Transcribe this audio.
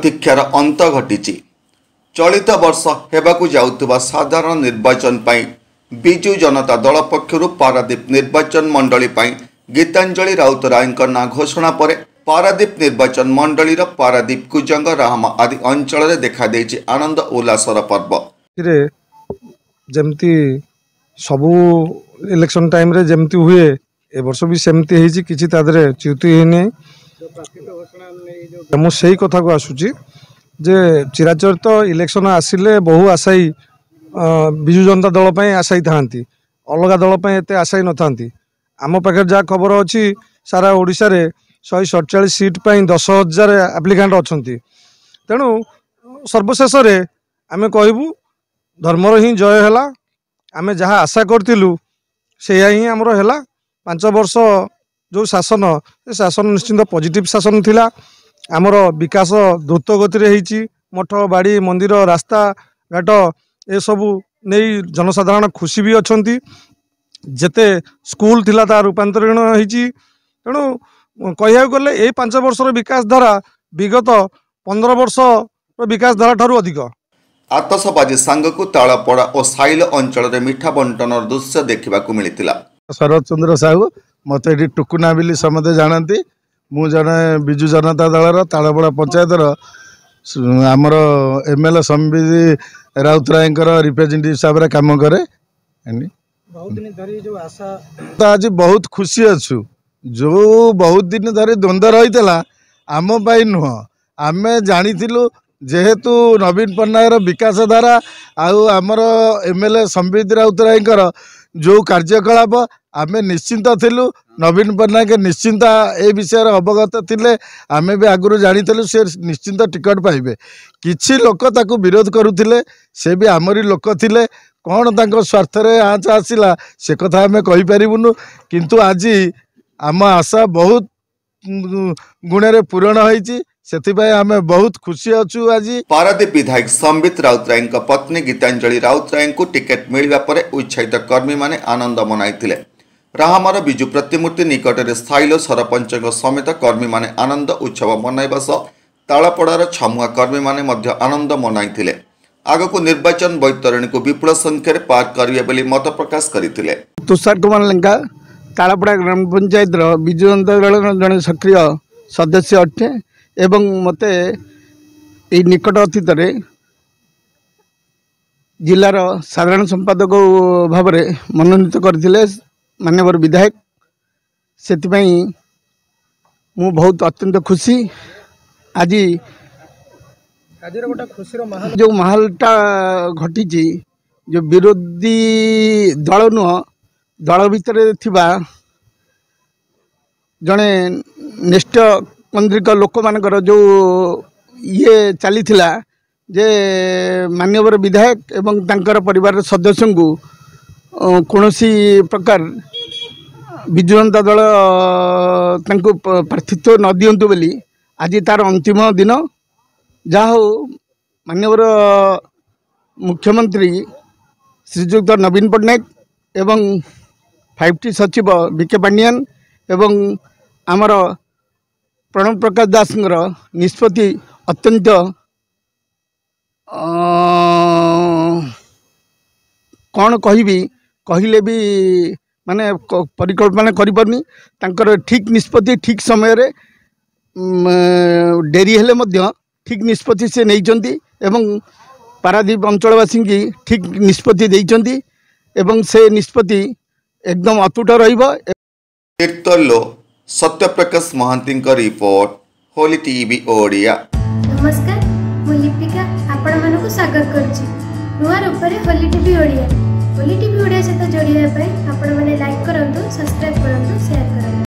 प्रतीक्षार अंत घटी। चलित वर्ष हेबाकु जाउतुबा साधारण निर्वाचन पाई बिजु जनता दल पक्षरु पारादीप निर्वाचन मंडली पाई गीतांजलि राउतराय ना घोषणा पर पारादीप निर्वाचन मंडली पारादीप कुजंग राहमा आदि अंचल देखा देछि आनंद उल्लासर पर्व। जमती सबू इलेक्शन टाइम रे जमती हुए ए वर्ष भी सेमती हेछि किछि तादरे च्युति हेने मु सेही कथा को आसुची जे चिराचरित इलेक्शन आसिले बहु आशायी बिजु जनता दल पय आशायी थांती अलगा दल पय एते आशायी न थांती। आम पाखे जहाँ खबर अच्छी सारा ओडिशा रे 147 सीट पर 10,000 एप्लिकेंट अच्छा। तेणु सर्वशेष आमे कहबू धर्मर ही जय है। आमे जहाँ आशा करूँ से ही आमर है 5 वर्ष जो शासन से शासन निश्चिंत पॉजिटिव शासन थिला। आमर विकास द्रुत गति होती मठ बाड़ी मंदिर रास्ता घाट ए सबू नहीं जनसाधारण खुशी भी अच्छा। जेते स्कूल थिला ता रूपांतरण होती। तेणु कह गले ये 5 वर्षर विकास धारा विगत 15 वर्ष विकास धारा ठारू अधिक। आतसबाजी सांगकु तालपड़ा और साइल अंचल में मिठा बंटन दृश्य देखा मिलता। शरद चंद्र साहू मत ये टुकुना बिली समझे जानती मु जने बिजु जनता दल तालपड़ा पंचायतर आमर एमएलए संबिधि राउतराय रिप्रेजेंटेटिव हिसाब से कम करे। तो आज बहुत खुशी अच्छु जो बहुत दिन धरी द्वंद्व रही आम नुह आम जानी जेहेतु नवीन पट्टनायक विकास धारा आमर एमएलए संबित राउतराय जो कार्यकलाप आम निश्चिंत थिलु। नवीन पट्टनायक निश्चिंत ए विषय अवगत थिले आमे भी आगुरी जानी से निश्चिंत टिकट पाइबे। किछि लोक ताकू विरोध करुथिले से भी आमरी लोक थिले कौन तांको स्वार्थ रे आँच आसिला से कथा आमे कहि परिबुनु। किंतु आज आम आशा बहुत गुणे पूरण होईची सेथिबाई आमे बहुत खुशी अच्छु। आज पारादीप विधायक संबित राउतराय पत्नी गीतांजलि राउतराय को टिकेट मिलवा पर उत्साहित कर्मी माने आनंद मनाइथिले। राहमार बिजु प्रतिमूर्ति निकट में स्थायी सरपंच समेत कर्मी माने आनंद उत्सव मनाइबा सह तालपड़ार छमुआ कर्मी माने मध्य आनंद मनाइथिले। आगको निर्वाचन बैतरणी को विपुल संख्यार पार करिवे बोली मत प्रकाश करथिले। तुषार कुमार लंका तालपड़ा ग्राम पंचायत बिजु जनता दल जड़े सक्रिय सदस्य अटे एवं मते निकट अतीत जिलार साधारण संपादक भाव में मनोनीत करथिले माननीय विधायक। सेतिपई मु बहुत अत्यंत खुशी। आज गोटे खुशी माहौल जो माहौलटा घटी जो विरोधी दल नुह दल भितर थिबा जड़े निष्ठ केन्द्रिक लोक मानकर जो ये चली जे माननीय विधायक एवं तांकर परिवार सदस्य को कौनसी प्रकार बिजु जनता दल तांको प्रार्थित्व न दियंतु बोली आज तार अंतिम दिन जहा हो माननीय मुख्यमंत्री श्रीजुक्त नवीन पट्टनायक एवं 5T सचिव बीके पांडियान एवं आमर प्रणव प्रकाश दास निष्पत्ति अत्यंत कौन कहले भी माने परिकल्पना करिपरनी तांकर ठीक निष्पत्ति ठीक समय रे डेरी हेले मध्य ठीक निष्पत्ति से नैचंती एवं पारादीप अंचलवासी की ठीक निष्पत्ति देइचंती एवं से निष्पत्ति एकदम अतुट रहिबो। तीर्तलो सत्यप्रकाश महांती रिपोर्ट होली टीवी ओडिया। नमस्कार मु लिपिका आपण मानकु स्वागत करछि नुआ रूपरे होली टीवी ओडिया। होली टीवी ओडिया सहित जोड़िया आपण माने लाइक करंतु सब्सक्राइब करंतु शेयर करंतु।